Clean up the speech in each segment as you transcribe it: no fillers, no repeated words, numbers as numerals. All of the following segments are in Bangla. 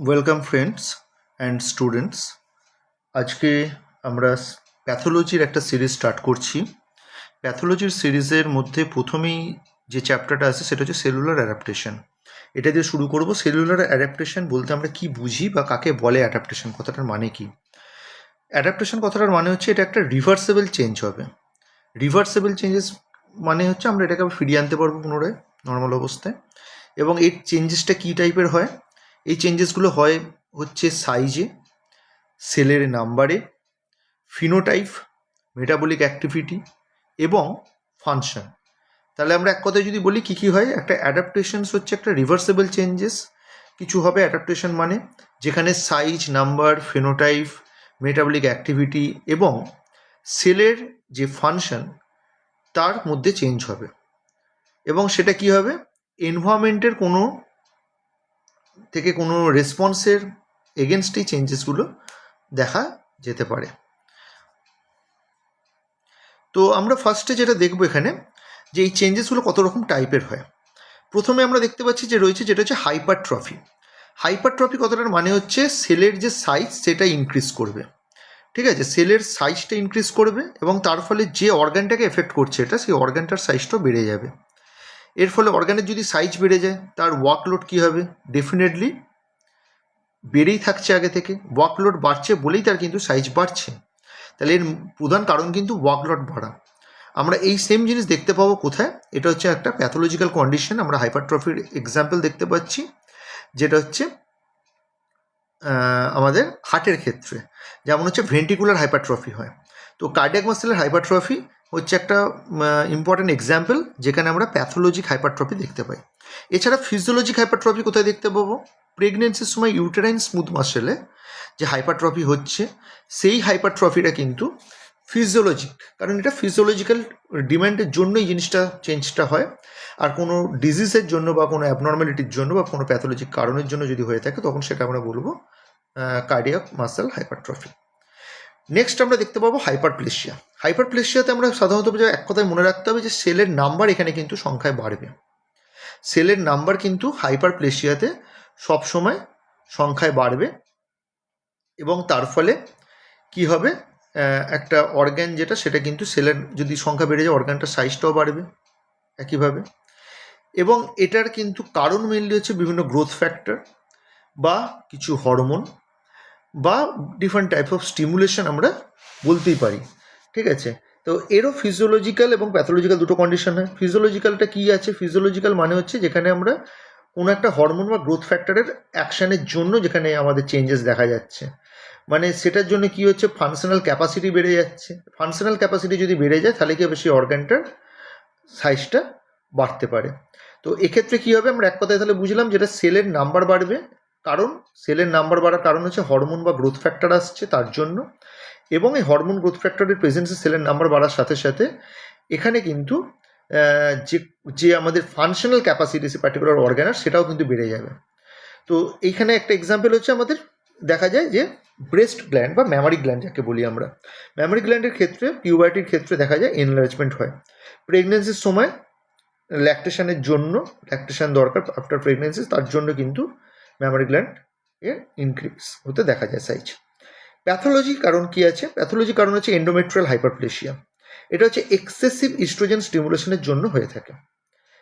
Welcome friends and students. আজকে আমরা প্যাথোলজির একটা সিরিজ স্টার্ট করছি। প্যাথোলজির সিরিজের মধ্যে প্রথমেই যে চ্যাপ্টারটা আছে সেটা হচ্ছে সেলুলার অ্যাডাপ্টেশন। এটা দিয়ে শুরু করব। সেলুলার অ্যাডাপ্টেশন বলতে আমরা কি বুঝি বা কাকে বলে অ্যাডাপ্টেশন কথাটার মানে কি? অ্যাডাপ্টেশন কথাটার মানে হচ্ছে এটা একটা রিভার্সেবল চেঞ্জ হবে। রিভার্সেবল চেঞ্জেস মানে হচ্ছে আমরা এটাকে আবার ফিরিয়ে আনতে পারবো পুনরায় নর্মাল অবস্থায়। এবং এই চেঞ্জেসটা কী টাইপের হয়? এই চেঞ্জেসগুলো হয় হচ্ছে সাইজে, সেলের নাম্বারে, ফিনোটাইপ, মেটাবলিক অ্যাক্টিভিটি এবং ফাংশন। তাহলে আমরা এক কথায় যদি বলি কী কী হয়, একটা অ্যাডাপ্টেশনস হচ্ছে একটা রিভার্সেবল চেঞ্জেস কিছু হবে অ্যাডাপ্টেশন মানে, যেখানে size, number, phenotype, metabolic activity এবং সেলের যে ফাংশন তার মধ্যে চেঞ্জ হবে। এবং সেটা কি হবে? এনভায়রনমেন্টের কোনো থেকে কোনো রেসপন্সের এগেনস্ট এই চেঞ্জেসগুলো দেখা যেতে পারে। তো আমরা ফার্স্টে যেটা দেখব এখানে, যে এই চেঞ্জেসগুলো কত রকম টাইপের হয়। প্রথমে আমরা দেখতে পাচ্ছি যে রয়েছে যেটা হচ্ছে হাইপারট্রফি। হাইপারট্রফি কথাটার মানে হচ্ছে সেলের যে সাইজ সেটা ইনক্রিজ করবে। ঠিক আছে, সেলের সাইজটা ইনক্রিজ করবে এবং তার ফলে যে অর্গানটাকে এফেক্ট করছে এটা, সেই অর্গানটার সাইজটাও বেড়ে যাবে। এর ফলে অর্গানের যদি সাইজ বেড়ে যায় তার ওয়ার্কলোড কী হবে? ডেফিনেটলি বেড়েই থাকছে আগে থেকে। ওয়ার্কলোড বাড়ছে বলেই তার কিন্তু সাইজ বাড়ছে। তাহলে এর প্রধান কারণ কিন্তু ওয়ার্কলোড বাড়া। আমরা এই সেম জিনিস দেখতে পাবো কোথায়? এটা হচ্ছে একটা প্যাথোলজিক্যাল কন্ডিশন। আমরা হাইপারট্রফির এক্সাম্পল দেখতে পাচ্ছি, যেটা হচ্ছে আমাদের হার্টের ক্ষেত্রে, যেমন হচ্ছে ভেন্ট্রিকুলার হাইপারট্রফি হয়। তো কার্ডিয়াক মাসেলের হাইপারট্রফি হচ্ছে একটা ইম্পর্ট্যান্ট এক্সাম্পল যেখানে আমরা প্যাথোলজিক হাইপারট্রফি দেখতে পাই। এছাড়া ফিজিওলজিক হাইপারট্রফি কোথায় দেখতে পাবো? প্রেগনেন্সির সময় ইউটেরাইন স্মুথ মাসেলে যে হাইপারট্রফি হচ্ছে সেই হাইপারট্রফিটা কিন্তু ফিজিওলজিক, কারণ এটা ফিজিওলজিক্যাল ডিম্যান্ডের জন্য এই জিনিসটা চেঞ্জটা হয়। আর কোনো ডিজিজের জন্য বা কোনো অ্যাবনর্মালিটির জন্য বা কোনো প্যাথোলজিক কারণের জন্য যদি হয়ে থাকে তখন সেটা আমরা বলবো কার্ডিয়াক মাসেল হাইপারট্রফি। নেক্সট আমরা দেখতে পাবো হাইপারপ্লেশিয়া। হাইপারপ্লেশিয়াতে আমরা সাধারণত এক কথায় মনে রাখতে হবে যে সেলের নাম্বার এখানে কিন্তু সংখ্যায় বাড়বে। সেলের নাম্বার কিন্তু হাইপারপ্লেশিয়াতে সবসময় সংখ্যায় বাড়বে এবং তার ফলে কি হবে? একটা অর্গ্যান যেটা, সেটা কিন্তু সেলের যদি সংখ্যা বেড়ে যায় অর্গ্যানটার সাইজটাও বাড়বে একইভাবে। এবং এটার কিন্তু কারণ মেনলি হচ্ছে বিভিন্ন গ্রোথ ফ্যাক্টর বা কিছু হরমোন বা ডিফারেন্ট টাইপ অফ স্টিমুলেশন আমরা বলতেই পারি। ঠিক আছে, তো এরও ফিজিওলজিক্যাল এবং প্যাথোলজিক্যাল দুটো কন্ডিশন হয়। ফিজিওলজিক্যালটা কী আছে? ফিজিওলজিক্যাল মানে হচ্ছে যেখানে আমরা কোনো একটা হরমোন বা গ্রোথ ফ্যাক্টরের অ্যাকশানের জন্য যেখানে আমাদের চেঞ্জেস দেখা যাচ্ছে, মানে সেটার জন্য কি হচ্ছে? ফাংশনাল ক্যাপাসিটি বেড়ে যাচ্ছে। ফাংশনাল ক্যাপাসিটি যদি বেড়ে যায় তাহলে কি হবে? সেই অর্গানটার সাইজটা বাড়তে পারে। তো এক্ষেত্রে কী হবে? আমরা এক কথায় তাহলে বুঝলাম যেটা সেলের নাম্বার বাড়বে, কারণ সেলের নাম্বার বাড়ার কারণ হচ্ছে হরমোন বা গ্রোথ ফ্যাক্টর আসছে তার জন্য। এবং এই হরমোন গ্রোথ ফ্যাক্টরের প্রেজেন্সে সেলের নাম্বার বাড়ার সাথে সাথে এখানে কিন্তু যে আমাদের ফাংশনাল ক্যাপাসিটি সে পার্টিকুলার অর্গানের সেটাও কিন্তু বেড়ে যাবে। তো এইখানে একটা এক্সাম্পল হচ্ছে আমাদের দেখা যায় যে ব্রেস্ট গ্ল্যান্ড বা ম্যামারি গ্ল্যান্ড যাকে বলি আমরা। ম্যামারি গ্ল্যান্ডের ক্ষেত্রে পিউবার্টির ক্ষেত্রে দেখা যায় এনলার্জমেন্ট হয়। প্রেগনেন্সির সময় ল্যাকটেশনের জন্য, ল্যাকটেশন দরকার আফটার প্রেগনেন্সি, তার জন্য কিন্তু ম্যামারি গ্ল্যান্ড এর ইনক্রিজ হতে দেখা যায় সাইজ। প্যাথোলজি কারণ কি আছে? প্যাথোলজি কারণ হচ্ছে এন্ডোমেট্রিয়াল হাইপারপ্লেশিয়া। এটা হচ্ছে এক্সেসিভ ইস্ট্রোজেন স্টিমুলেশনের জন্য হয়ে থাকে।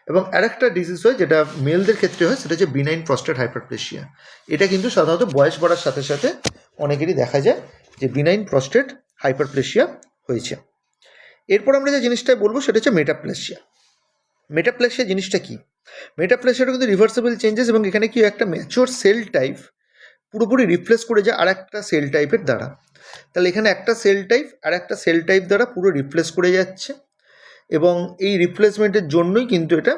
এবং আরেকটা ডিজিজ হয় যেটা মেলদের ক্ষেত্রে হয়, সেটা হচ্ছে বিনাইন প্রস্টেট হাইপারপ্লেশিয়া। এটা কিন্তু সাধারণত বয়স বাড়ার সাথে সাথে অনেকেরই দেখা যায় যে বিনাইন প্রস্টেট হাইপারপ্লেশিয়া হয়েছে। এরপর আমরা যে জিনিসটা বলবো সেটা হচ্ছে মেটাপ্লেশিয়া। মেটাপ্লেশিয়া জিনিসটা কি? মেটাপ্লেশিয়াটা কিন্তু রিভার্সেবল চেঞ্জেস, এবং এখানে কি একটা ম্যাচিওর সেল টাইপ পুরোপুরি রিপ্লেস করে যায় আর একটা সেল টাইপের দ্বারা। তাহলে এখানে একটা সেল টাইপ আর একটা সেল টাইপ দ্বারা পুরো রিপ্লেস করে যাচ্ছে, এবং এই রিপ্লেসমেন্টের জন্যই কিন্তু এটা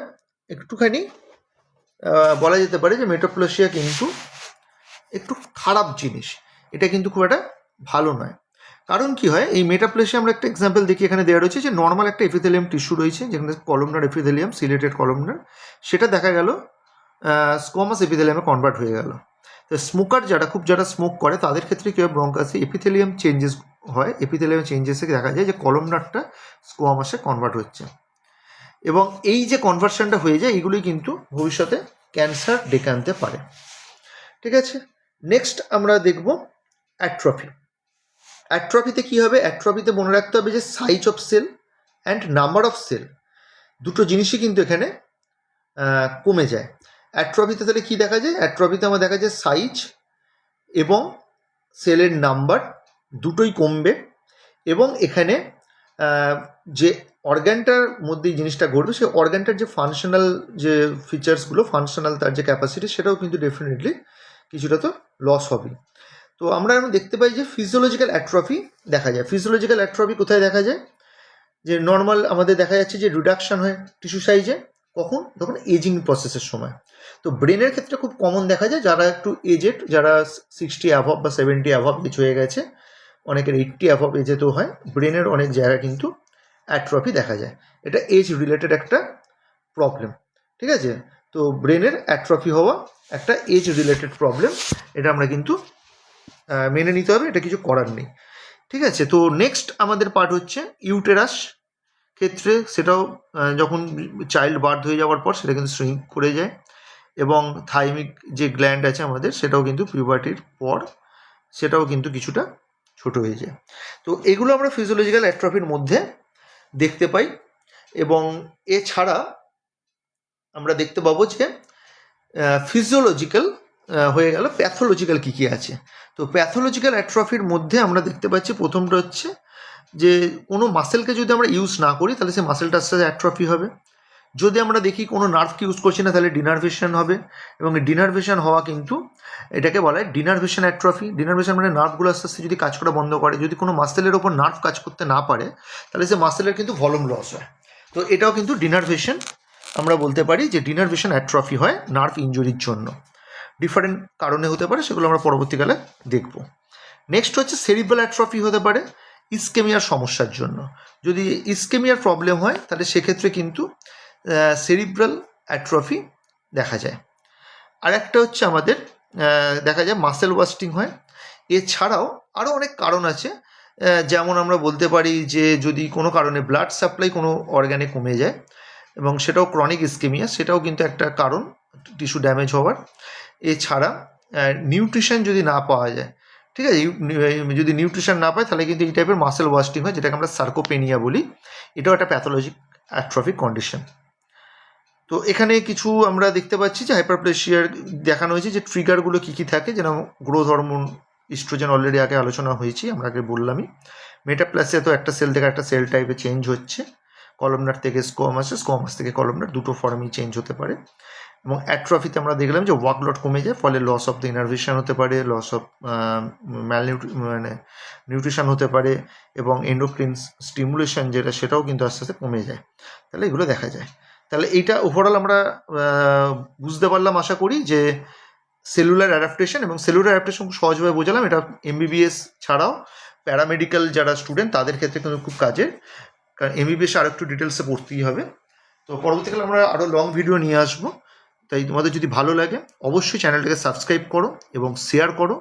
একটুখানি বলা যেতে পারে যে মেটাপ্লেশিয়া কিন্তু একটু খারাপ জিনিস। এটা কিন্তু খুব একটা ভালো নয়। কারণ কি হয়? এই মেটাপ্লেশিয়া আমরা একটা এক্সাম্পল দেখি, এখানে দেওয়া রয়েছে যে নর্মাল একটা এপিথেলিয়াম টিস্যু রয়েছে যেখানে কলমনার এপিথেলিয়াম, সিলেটেড কলমনার, সেটা দেখা গেল স্কোয়ামাস এপিথেলিয়ামে কনভার্ট হয়ে গেল। তো স্মোকার যারা স্মোক করে তাদের ক্ষেত্রে কী হয়? ব্রঙ্কাসে এপিথেলিয়াম চেঞ্জেস হয়। এপিথেলিয়াম চেঞ্জেসে দেখা যায় যে কলমনারটা স্কোয়ামাসে কনভার্ট হচ্ছে, এবং এই যে কনভার্সনটা হয়ে যায় এগুলোই কিন্তু ভবিষ্যতে ক্যান্সার ডেকে আনতে পারে। ঠিক আছে, নেক্সট আমরা দেখব অ্যাট্রফি। অ্যাট্রফিতে কী হবে? অ্যাট্রফিতে মনে রাখতে হবে যে size of cell and number of cell দুটো জিনিসই কিন্তু এখানে কমে যায়। অ্যাট্রফিতে তাহলে কী দেখা যায়? অ্যাট্রফিতে আমার দেখা যায় সাইজ এবং সেলের নাম্বার দুটোই কমবে, এবং এখানে যে অর্গ্যানটার মধ্যে এই জিনিসটা ঘটবে, সেই অর্গ্যানটার যে ফাংশনাল যে ফিচার্সগুলো, ফাংশনাল তার যে ক্যাপাসিটি, সেটাও কিন্তু ডেফিনেটলি কিছুটা তো লস হবে। তো আমরা দেখতে পাই যে ফিজিওলজিক্যাল অ্যাট্রফি দেখা যায়। ফিজিওলজিক্যাল অ্যাট্রফি কোথায় দেখা যায়? যে নর্মাল আমাদের দেখা যাচ্ছে যে রিডাকশন হয় টিস্যু সাইজে, কখন? যখন এজিং প্রসেসের সময়। তো ব্রেনের ক্ষেত্রে খুব কমন দেখা যায়, যারা একটু এজেড, যারা 60 অ্যাভব বা 70 অ্যাভব এজ হয়ে গেছে, অনেকের 80 অ্যাভব এজেতেও হয়, ব্রেনের অনেক জায়গায় কিন্তু অ্যাট্রফি দেখা যায়। এটা এজ রিলেটেড একটা প্রবলেম, ঠিক আছে? তো ব্রেনের অ্যাট্রফি হওয়া একটা এজ রিলেটেড প্রবলেম, এটা আমরা কিন্তু মেনে নিতে হবে, এটা কিছু করার নেই, ঠিক আছে? তো নেক্সট আমাদের পার্ট হচ্ছে ইউটেরাস ক্ষেত্রে, সেটাও যখন চাইল্ড বার্থ হয়ে যাওয়ার পর সেটা কিন্তু শ্রিঙ্ক করে যায়, এবং থাইমিক যে গ্ল্যান্ড আছে আমাদের, সেটাও কিন্তু পিউবার্টির পর সেটাও কিন্তু কিছুটা ছোট হয়ে যায়। তো এগুলো আমরা ফিজিওলজিক্যাল অ্যাট্রফির মধ্যে দেখতে পাই। এবং এছাড়া আমরা দেখতে পাবো যে ফিজিওলজিক্যাল হয়ে গেল, প্যাথোলজিক্যাল কী কী আছে। তো প্যাথোলজিক্যাল অ্যাট্রফির মধ্যে আমরা দেখতে পাচ্ছি প্রথমটা হচ্ছে যে কোনো মাসেলকে যদি আমরা ইউজ না করি তাহলে সেই মাসেলটা আস্তে আস্তে অ্যাট্রফি হবে। যদি আমরা দেখি কোনো নার্ভকে ইউজ করছি না তাহলে ডিনার্ভেশন হবে, এবং ডিনার্ভেশন হওয়া কিন্তু এটাকে বলা হয় ডিনার্ভেশন অ্যাট্রফি। ডিনার্ভেশন মানে নার্ভগুলো আস্তে আস্তে যদি কাজ করা বন্ধ করে, যদি কোনো মাসেলের ওপর নার্ভ কাজ করতে না পারে তাহলে সে মাসেলের কিন্তু ভলিউম লস হয়। তো এটাও কিন্তু ডিনার্ভেশন, আমরা বলতে পারি যে ডিনার্ভেশন অ্যাট্রফি হয় নার্ভ ইনজুরির জন্য। ডিফারেন্ট কারণে হতে পারে, সেগুলো আমরা পরবর্তীকালে দেখব। নেক্সট হচ্ছে সেরিব্রাল অ্যাট্রফি হতে পারে ইসকেমিয়ার সমস্যার জন্য। যদি ইসকেমিয়ার প্রবলেম হয় তাহলে সেক্ষেত্রে কিন্তু সেরিব্রাল অ্যাট্রফি দেখা যায়। আর একটা হচ্ছে আমাদের দেখা যায় মাসেল ওয়াস্টিং হয়। এছাড়াও আরও অনেক কারণ আছে, যেমন আমরা বলতে পারি যে যদি কোনো কারণে ব্লাড সাপ্লাই কোনো অর্গ্যানে কমে যায়, এবং সেটাও ক্রনিক ইসকেমিয়া, সেটাও কিন্তু একটা কারণ টিস্যু ড্যামেজ হওয়ার। এছাড়া নিউট্রিশন যদি না পাওয়া যায়, ঠিক আছে, যদি নিউট্রিশন না পায় তাহলে কিন্তু এই টাইপের মাসেল ওয়াস্টিং হয়, যেটাকে আমরা সার্কোপেনিয়া বলি। এটাও একটা প্যাথোলজিক অ্যাট্রফিক কন্ডিশন। তো এখানে কিছু আমরা দেখতে পাচ্ছি যে হাইপারপ্লেসিয়ার দেখানো হয়েছে যে ট্রিগারগুলো কী কী থাকে, যেরকম গ্রোথ হরমোন, ইস্ট্রোজেন অলরেডি আগে আলোচনা হয়েছি, আমরা আগে বললামই। মেটাপ্লাসিয়া তো একটা সেল থেকে একটা সেল টাইপে চেঞ্জ হচ্ছে, কলমনার থেকে স্কোয়ামাসে, স্কোয়ামাস থেকে কলমনার, দুটো ফর্মই চেঞ্জ হতে পারে। এবং অ্যাট্রফিতে আমরা দেখলাম যে ওয়ার্কলোড কমে যায়, ফলে লস অফ দ্য ইনারভেশন হতে পারে, লস অফ মানে নিউট্রিশন হতে পারে, এবং এন্ডোক্রিন স্টিমুলেশন যেটা, সেটাও কিন্তু আস্তে আস্তে কমে যায়। তাহলে এগুলো দেখা যায়। তাহলে এইটা ওভারঅল আমরা বুঝতে পারলাম আশা করি যে সেলুলার অ্যাডাপ্টেশন, এবং সেলুলার অ্যাডাপ্টেশন খুব সহজভাবে বোঝালাম। এটা এমবিবিএস ছাড়াও প্যারামেডিক্যাল যারা স্টুডেন্ট তাদের ক্ষেত্রে কিন্তু খুব কাজের, কারণ এমবিবিএস আরও একটু ডিটেলসে পড়তেই হবে। তো পরবর্তীকালে আমরা আরও লং ভিডিও নিয়ে আসবো। তাই তোমাদের যদি ভালো লাগে অবশ্যই চ্যানেলটাকে সাবস্ক্রাইব করো এবং শেয়ার করো।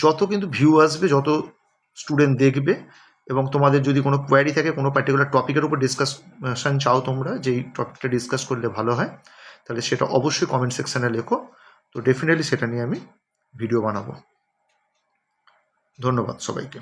যত কিন্তু ভিউ আসবে, যত স্টুডেন্ট দেখবে, এবং তোমাদের যদি কোনো কোয়ারি থাকে, কোনো পার্টিকুলার টপিকের উপর ডিসকাশন চাও তোমরা, যেই টপিকটা ডিসকাস করলে ভালো হয়, তাহলে সেটা অবশ্যই কমেন্ট সেকশানে লেখো। তো ডেফিনেটলি সেটা নিয়ে আমি ভিডিও বানাবো। ধন্যবাদ সবাইকে।